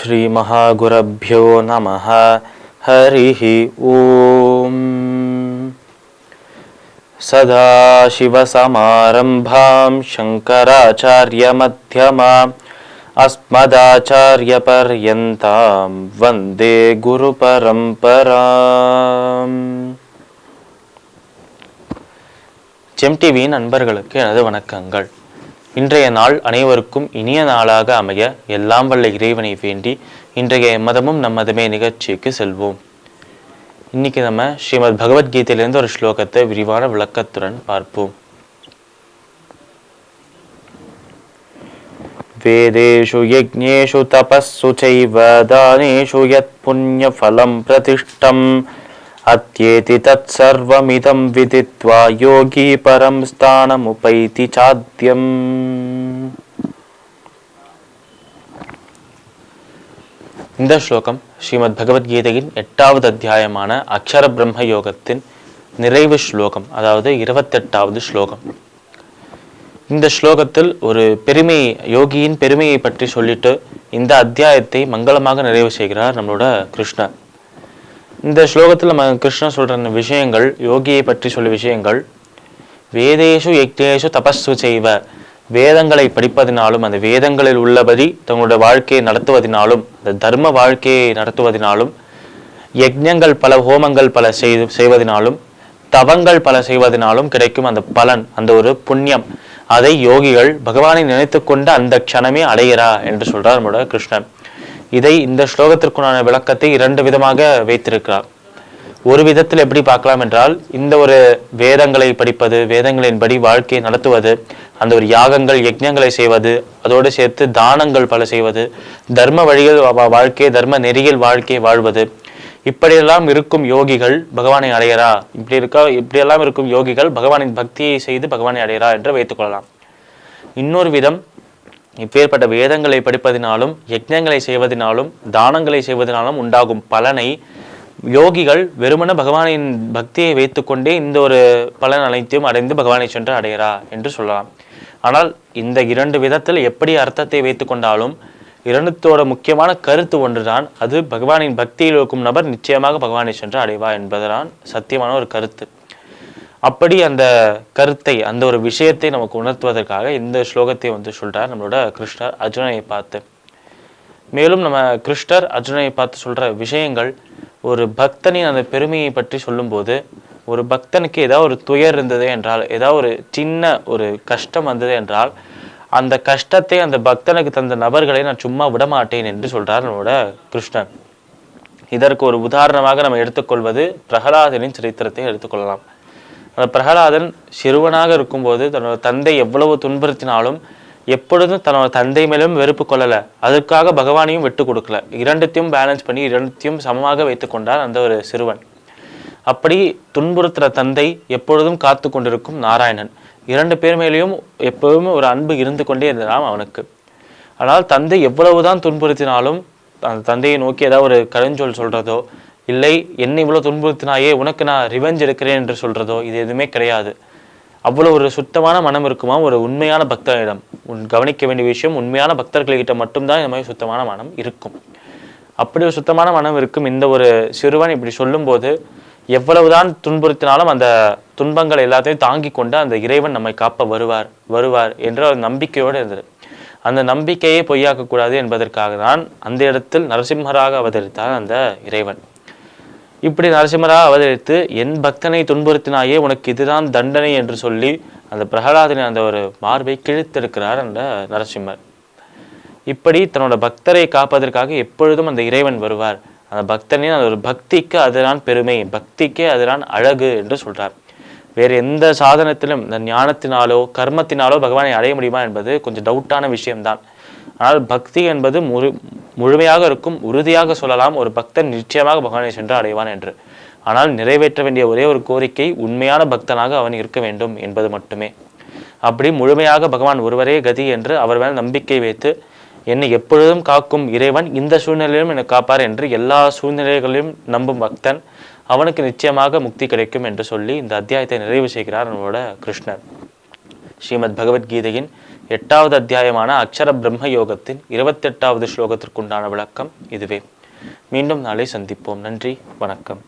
श्री महागुरभ्यो नमः। हरिः ओम। सदाशिवसमारम्भां शंकराचार्यमध्यमाम् अस्मदाचार्यपर्यन्तां वन्दे गुरुपरम्पराम्. ஜெம் டிவியின் நண்பர்களுக்கு எனது வணக்கங்கள். இன்றைய நாள் அனைவருக்கும் இனிய நாளாக அமைய எல்லாம் வல்ல இறைவனை வேண்டி இன்றைய மதமும் நம்மதமே நிகழ்ச்சிக்கு செல்வோம். இன்னைக்கு நம்ம ஸ்ரீமத் பகவத்கீதையிலிருந்து ஒரு ஸ்லோகத்தை விரிவான விளக்கத்துடன் பார்ப்போம். வேதேஷு யஜ்ஞேஷு தபஸ்ஸு சைவ தானேஷு யத் புண்ணிய ஃபலம் பிரதிஷ்டம் அத்யேதி தத் சர்வமிதம் விதித்வா யோகி பரம் ஸ்தானமுபைதி சாத்யம். இந்த ஸ்லோகம் ஸ்ரீமத் பகவத்கீதையின் 8வது அத்தியாயமான அக்ஷர பிரம்ம யோகத்தின் நிறைவு ஸ்லோகம், அதாவது 28வது ஸ்லோகம். இந்த ஸ்லோகத்தில் ஒரு யோகியின் பெருமையை பற்றி சொல்லிட்டு இந்த அத்தியாயத்தை மங்களமாக நிறைவு செய்கிறார் நம்மளோட கிருஷ்ணர். இந்த ஸ்லோகத்தில் நம்ம கிருஷ்ணன் சொல்ற விஷயங்கள், யோகியை பற்றி சொல்ல விஷயங்கள், வேதேஷு யக்ஞேஷு தபஸ்ஸு செய்வ, வேதங்களை படிப்பதினாலும் அந்த வேதங்களில் உள்ளபடி தங்களுடைய வாழ்க்கையை நடத்துவதினாலும் அந்த தர்ம வாழ்க்கையை நடத்துவதினாலும், யஜ்ஞங்கள் பல ஹோமங்கள் பல செய்வதனாலும், தவங்கள் பல செய்வதனாலும் கிடைக்கும் அந்த பலன், அந்த ஒரு புண்ணியம், அதை யோகிகள் பகவானை நினைத்து கொண்டு அந்த க்ஷணமே அடைகிறா என்று சொல்றார் நம்மளோட கிருஷ்ணன். இதை இந்த ஸ்லோகத்திற்குண்டான விளக்கத்தை 2 விதமாக வைத்திருக்கிறார். ஒரு விதத்தில் எப்படி பார்க்கலாம் என்றால், இந்த ஒரு வேதங்களை படிப்பது, வேதங்களின்படி வாழ்க்கையை நடத்துவது, அந்த ஒரு யாகங்கள் யஜ்ஞங்களை செய்வது, அதோடு சேர்த்து தானங்கள் பல செய்வது, தர்ம வழியில் வாழ்க்கை, தர்ம நெறியில் வாழ்க்கையை வாழ்வது, இப்படியெல்லாம் இருக்கும் யோகிகள் பகவானை அடையறா, இப்படியெல்லாம் இருக்கும் யோகிகள் பகவானின் பக்தியை செய்து பகவானை அடையறா என்று வைத்துக் கொள்ளலாம். இன்னொரு விதம், இப்பேற்பட்ட வேதங்களை படிப்பதினாலும் யஜ்ஞங்களை செய்வதனாலும் தானங்களை செய்வதனாலும் உண்டாகும் பலனை யோகிகள் வெறுமன பகவானின் பக்தியை வைத்துக்கொண்டே இந்த ஒரு பலன் அனைத்தையும் அடைந்து பகவானை சென்று அடையறா என்று சொல்லலாம். ஆனால் இந்த 2 விதத்தில் எப்படி அர்த்தத்தை வைத்து கொண்டாலும் இரண்டுத்தோட முக்கியமான கருத்து ஒன்றுதான். அது பகவானின் பக்தியில் இருக்கும் நபர் நிச்சயமாக பகவானை சென்று அடைவா என்பதுதான் சத்தியமான ஒரு கருத்து. அப்படி அந்த கருத்தை, அந்த ஒரு விஷயத்தை நமக்கு உணர்த்துவதற்காக இந்த ஸ்லோகத்தை சொல்றார் நம்மளோட கிருஷ்ணர் அர்ஜுனனை பார்த்து. மேலும் நம்ம கிருஷ்ணர் அர்ஜுனனை பார்த்து சொல்ற விஷயங்கள், ஒரு பக்தனின் அந்த பெருமையை பற்றி சொல்லும்போது, ஒரு பக்தனுக்கு ஏதாவது ஒரு துயர் இருந்தது என்றால், ஏதாவது ஒரு சின்ன ஒரு கஷ்டம் வந்தது என்றால், அந்த கஷ்டத்தை அந்த பக்தனுக்கு தந்த நபர்களை நான் சும்மா விடமாட்டேன் என்று சொல்றார் நம்மளோட கிருஷ்ணன். இதற்கு ஒரு உதாரணமாக நம்ம எடுத்துக்கொள்வது பிரகலாதனின் சரித்திரத்தை எடுத்துக்கொள்ளலாம். அந்த பிரகலாதன் சிறுவனாக இருக்கும்போது தன்னோட தந்தை எவ்வளவு துன்புறுத்தினாலும் எப்பொழுதும் தன்னோட தந்தை மேலும் வெறுப்பு கொள்ளலை. அதற்காக பகவானையும் விட்டு கொடுக்கல. இரண்டுத்தையும் பேலன்ஸ் பண்ணி இரண்டுத்தையும் சமமாக வைத்து கொண்டார் அந்த ஒரு சிறுவன். அப்படி துன்புறுத்துற தந்தை எப்பொழுதும் காத்து கொண்டிருக்கும் நாராயணன், 2 பேர் மேலேயும் எப்பவுமே ஒரு அன்பு இருந்து கொண்டே இருந்தாம் அவனுக்கு. ஆனால் தந்தை எவ்வளவுதான் துன்புறுத்தினாலும் அந்த தந்தையை நோக்கி ஏதாவது ஒரு கருஞ்சொல் சொல்றதோ, இல்லை என்னை இவ்வளோ துன்புறுத்தினாயே உனக்கு நான் ரிவெஞ்ச் எடுக்கிறேன் என்று சொல்றதோ, இது எதுவுமே கிடையாது. அவ்வளோ ஒரு சுத்தமான மனம் இருக்குமா ஒரு உண்மையான பக்தர்களிடம். கவனிக்க வேண்டிய விஷயம், உண்மையான பக்தர்கள்கிட்ட மட்டும்தான் இந்த மாதிரி சுத்தமான மனம் இருக்கும். அப்படி ஒரு சுத்தமான மனம் இருக்கும் இந்த ஒரு சிறுவன் இப்படி சொல்லும்போது, எவ்வளவுதான் துன்புறுத்தினாலும் அந்த துன்பங்கள் எல்லாத்தையும் தாங்கி கொண்டு அந்த இறைவன் நம்மை காப்ப வருவார் என்ற ஒரு நம்பிக்கையோடு இருந்தது. அந்த நம்பிக்கையை பொய்யாக்கக்கூடாது என்பதற்காக தான் அந்த இடத்தில் நரசிம்மராக அவதரித்தார் அந்த இறைவன். இப்படி நரசிம்மராக அவதரித்து, என் பக்தனை துன்புறுத்தினாயே உனக்கு இதுதான் தண்டனை என்று சொல்லி அந்த பிரகலாதனை அந்த ஒரு மார்பை கிழித்தெடுக்கிறார் அந்த நரசிம்மர். இப்படி தன்னோட பக்தரை காப்பதற்காக எப்பொழுதும் அந்த இறைவன் வருவார். அந்த பக்தனின் அந்த ஒரு பக்திக்கு அதுதான் பெருமை, பக்திக்கே அதுதான் அழகு என்று சொல்றார். வேறு எந்த சாதனத்திலும் இந்த ஞானத்தினாலோ கர்மத்தினாலோ பகவானை அடைய முடியுமா என்பது கொஞ்சம் டவுட்டான விஷயம்தான். ஆனால் பக்தி என்பது முழுமையாக இருக்கும். உறுதியாக சொல்லலாம், ஒரு பக்தன் நிச்சயமாக பகவானை சென்று அடைவான் என்று. ஆனால் நிறைவேற்ற வேண்டிய ஒரே ஒரு கோரிக்கை, உண்மையான பக்தனாக அவன் இருக்க வேண்டும் என்பது மட்டுமே. அப்படி முழுமையாக பகவான் ஒருவரே கதி என்று அவர் மேல் நம்பிக்கை வைத்து, என்னை எப்பொழுதும் காக்கும் இறைவன் இந்த சூழ்நிலையிலும் என்னை காப்பார் என்று எல்லா சூழ்நிலைகளையும் நம்பும் பக்தன் அவனுக்கு நிச்சயமாக முக்தி கிடைக்கும் என்று சொல்லி இந்த அத்தியாயத்தை நிறைவு செய்கிறார் நம்மளோட கிருஷ்ணர். ஸ்ரீமத் பகவத்கீதையின் 8வது அத்தியாயமான அக்ஷர பிரம்ம யோகத்தின் 28வது ஸ்லோகத்திற்குண்டான விளக்கம் இதுவே. மீண்டும் நாளை சந்திப்போம். நன்றி, வணக்கம்.